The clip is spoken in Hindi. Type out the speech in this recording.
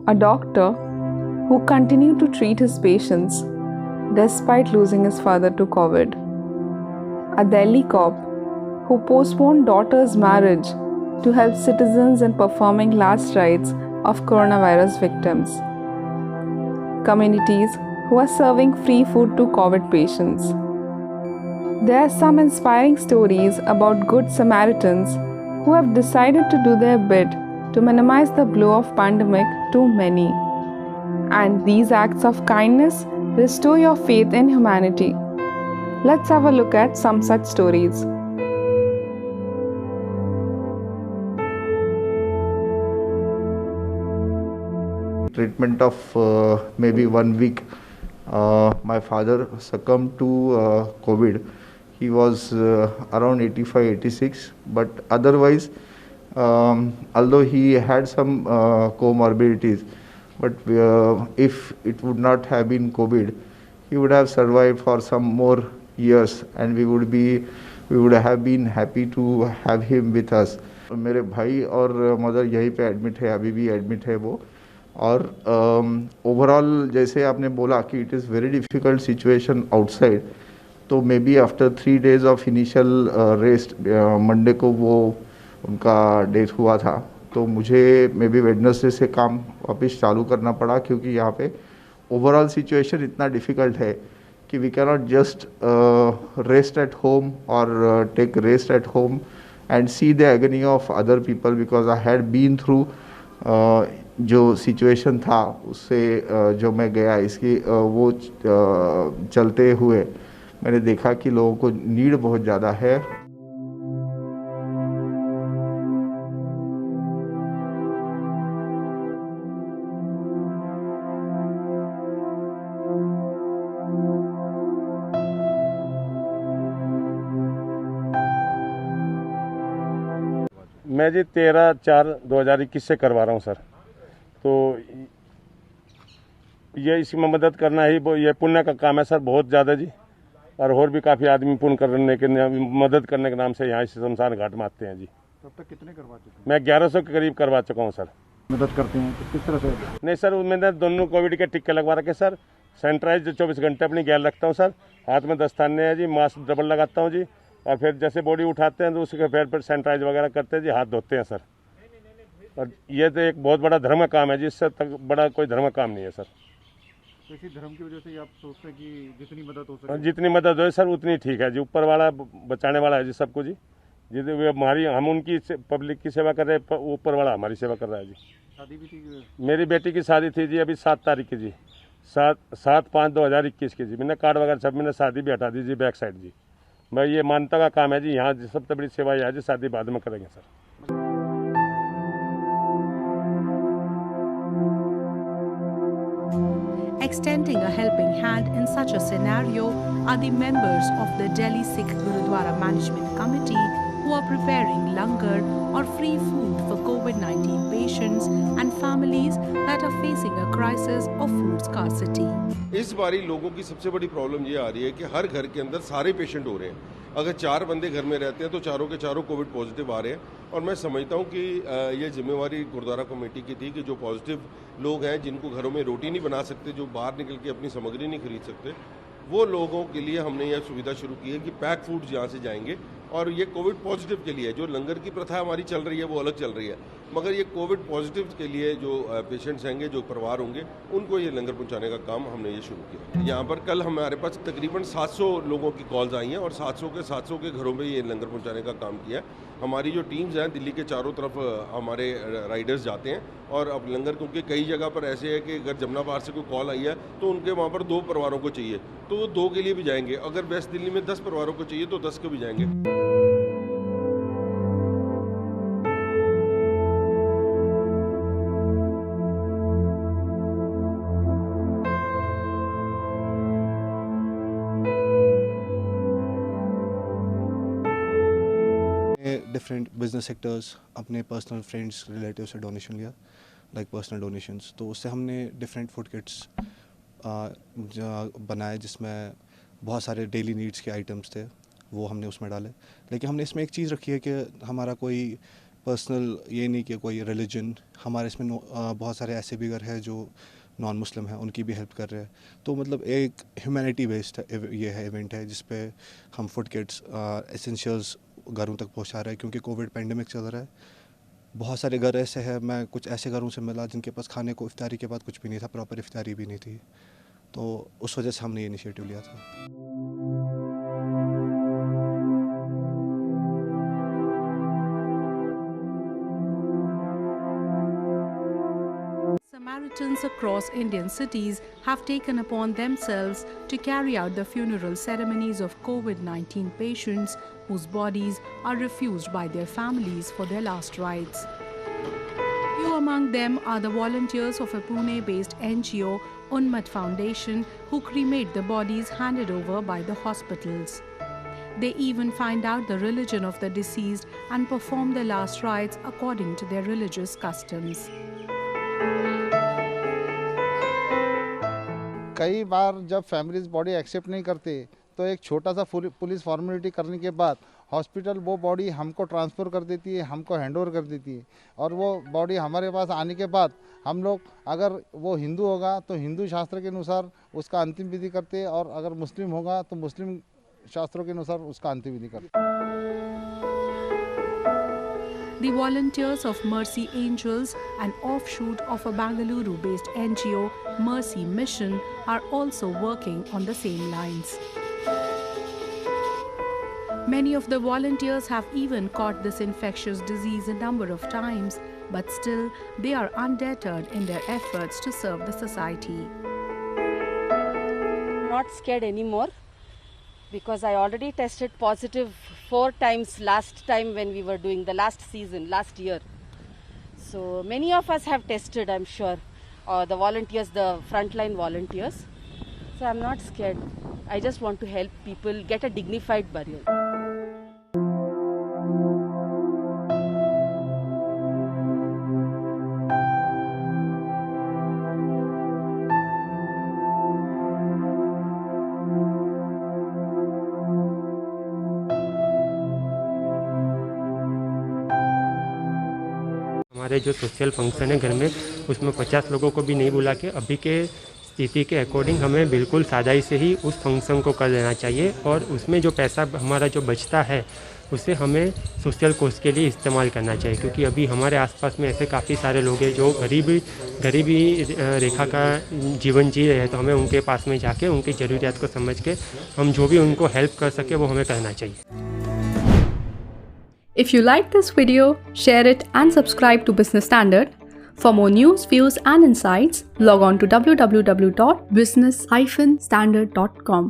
a doctor who continued to treat his patients despite losing his father to COVID, a Delhi cop who postponed daughter's marriage to help citizens in performing last rites of coronavirus victims, communities who are serving free food to COVID patients. There are some inspiring stories about good Samaritans who have decided to do their bit to minimize the blow of pandemic to many. And these acts of kindness restore your faith in humanity. Let's have a look at some such stories. Treatment of maybe 1 week, my father succumbed to COVID. He was around 85, 86, but otherwise, although he had some comorbidities, but if it would not have been COVID, he would have survived for some more years, and we would have been happy to have him with us. मेरे भाई और मदर यहीं पे एडमिट है, अभी भी एडमिट है वो. और ओवरऑल जैसे आपने बोला कि it is very difficult situation outside, तो may be after 3 days of initial rest Monday को वो उनका डेथ हुआ था. तो मुझे मे बी वेडनेसडे से काम वापस चालू करना पड़ा, क्योंकि यहाँ पे ओवरऑल सिचुएशन इतना डिफ़िकल्ट है कि वी कैन नॉट जस्ट रेस्ट एट होम और take rest eight home and see the agony of other people, because I had been through जो सिचुएशन था उससे जो मैं गया, इसकी वो चलते हुए मैंने देखा कि लोगों को नीड बहुत ज़्यादा है. मैं जी 13/4/2021 से करवा रहा हूँ सर. तो ये इसी में मदद करना ही ये पुण्य का काम है सर, बहुत ज़्यादा जी. और भी काफ़ी आदमी पुण्य करने के मदद करने के नाम से यहाँ से शमशान घाट में आते हैं जी. तब तक कितने करवा चुके हैं? मैं 1100 के करीब करवा चुका हूँ सर. मदद करते हैं तो किस तरह से? नहीं सर, मैंने दोनों कोविड के टिक्के लगवा रखे सर. सैनिटाइज 24 घंटे अपनी गैल रखता हूँ सर. हाथ में दस्ताने हैं जी, मास्क डबल लगाता हूँ जी. और फिर जैसे बॉडी उठाते हैं तो उसके फिर सैनिटाइज वगैरह करते हैं जी, हाथ धोते हैं सर. और ये तो एक बहुत बड़ा धर्म का काम है जी, इससे तक बड़ा कोई धर्म का काम नहीं है सर. तो इसी धर्म की वजह से आप सोचते हैं कि जितनी मदद हो सके, जितनी मदद हो सर उतनी ठीक है जी. ऊपर वाला बचाने वाला है जी सबको जी. जितनी हमारी हम उनकी पब्लिक की सेवा कर रहे हैं, ऊपर वाला हमारी सेवा कर रहा है जी. शादी भी थी? मेरी बेटी की शादी थी जी अभी 7 तारीख की जी, 7/5/2021 की जी. मैंने कार्ड वगैरह सब मैंने शादी भी हटा दी जी बैक साइड जी. मैं ये मानता का काम है जी. यहाँ सबसे बड़ी सेवा यह है जी, शादी बाद में करेंगे sir. Extending a helping hand in such a scenario are the members of the Delhi Sikh Gurudwara Management Committee who are preparing langar or free food for COVID-19 patients and families that are facing a crisis of food scarcity. इस बारी लोगों की सबसे बड़ी प्रॉब्लम ये आ रही है कि हर घर के अंदर सारे पेशेंट हो रहे हैं. अगर 4 बंदे घर में रहते हैं तो चारों के चारों कोविड पॉजिटिव आ रहे हैं. और मैं समझता हूँ कि ये जिम्मेवारी गुरुद्वारा कमेटी की थी कि जो पॉजिटिव लोग हैं, जिनको घरों में रोटी नहीं बना सकते, जो बाहर निकल के अपनी सामग्री नहीं खरीद सकते, वो लोगों के लिए हमने यह सुविधा शुरू की है कि पैक फूड्स यहाँ से जाएंगे. और ये कोविड पॉजिटिव के लिए, जो लंगर की प्रथा हमारी चल रही है वो अलग चल रही है, मगर ये कोविड पॉजिटिव के लिए जो पेशेंट्स होंगे, जो परिवार होंगे, उनको ये लंगर पहुंचाने का काम हमने ये शुरू किया. यहाँ पर कल हमारे पास तकरीबन 700 लोगों की कॉल्स आई हैं और 700 के घरों में ये लंगर पहुंचाने का काम किया. हमारी जो टीम्स हैं दिल्ली के चारों तरफ हमारे राइडर्स जाते हैं. और अब लंगर, क्योंकि कई जगह पर ऐसे है कि अगर जमुना पार से कोई कॉल आई है तो उनके वहाँ पर 2 परिवारों को चाहिए तो वो 2 के लिए भी जाएंगे. अगर वेस्ट दिल्ली में 10 परिवारों को चाहिए तो 10 को भी जाएंगे. डिफरेंट बिजनेस सेक्टर्स, अपने पर्सनल फ्रेंड्स रिलेटिव से डोनेशन लिया, लाइक पर्सनल डोनेशंस. तो उससे हमने डिफरेंट फूड किट्स बनाए, जिसमें बहुत सारे डेली नीड्स के आइटम्स थे, वो हमने उसमें डाले. लेकिन हमने इसमें एक चीज़ रखी है कि हमारा कोई पर्सनल ये नहीं कि कोई रिलीजन, हमारे इसमें बहुत सारे ऐसे भी घर हैं जो नॉन मुस्लिम हैं, उनकी भी हेल्प कर रहे हैं। तो मतलब एक ह्यूमैनिटी बेस्ड ये है इवेंट है जिसपे हम फूड किट्स एसेंशियल्स घरों तक पहुंचा रहे हैं, क्योंकि कोविड पेंडेमिक चल रहा है। बहुत सारे घर ऐसे हैं, मैं कुछ ऐसे घरों से मिला जिनके पास खाने को इफ्तारी के बाद कुछ भी नहीं था, प्रॉपर इफ्तारी भी नहीं थी। तो उस वजह से हमने ये इनिशिएटिव लिया था। Samaritans across Indian cities have taken upon themselves to carry out the funeral ceremonies of COVID-19 patients whose bodies are refused by their families for their last rites. Few among them are the volunteers of a Pune-based NGO, Unmat Foundation, who cremate the bodies handed over by the hospitals. They even find out the religion of the deceased and perform the last rites according to their religious customs. कई बार जब फैमिलीज बॉडी एक्सेप्ट नहीं करते तो एक छोटा सा पुलिस फॉर्मेलिटी करने के बाद हॉस्पिटल वो बॉडी हमको ट्रांसफ़र कर देती है, हमको हैंडओवर कर देती है। और वो बॉडी हमारे पास आने के बाद हम लोग, अगर वो हिंदू होगा तो हिंदू शास्त्र के अनुसार उसका अंतिम विधि करते हैं, और अगर मुस्लिम होगा तो मुस्लिम शास्त्रों के अनुसार उसका अंतिम विधि करते हैं। The volunteers of Mercy Angels, an offshoot of a Bangalore-based NGO, Mercy Mission, are also working on the same lines. Many of the volunteers have even caught this infectious disease a number of times, but still they are undeterred in their efforts to serve the society. Not scared anymore, because I already tested positive 4 times last time when we were doing the last season, last year. So many of us have tested, I'm sure, the volunteers, the frontline volunteers. So I'm not scared. I just want to help people get a dignified burial. हमारे जो सोशल फंक्शन है घर में, उसमें 50 लोगों को भी नहीं बुला के अभी के स्थिति के अकॉर्डिंग हमें बिल्कुल सादाई से ही उस फंक्शन को कर देना चाहिए, और उसमें जो पैसा हमारा जो बचता है उसे हमें सोशल कोर्स के लिए इस्तेमाल करना चाहिए, क्योंकि अभी हमारे आसपास में ऐसे काफ़ी सारे लोग हैं जो गरीबी रेखा का जीवन जी रहे हैं। तो हमें उनके पास में जाके उनकी ज़रूरियात को समझ के हम जो भी उनको हेल्प कर सके वो हमें करना चाहिए। If you like this video, share it and subscribe to Business Standard. For more news, views and insights, log on to www.business-standard.com.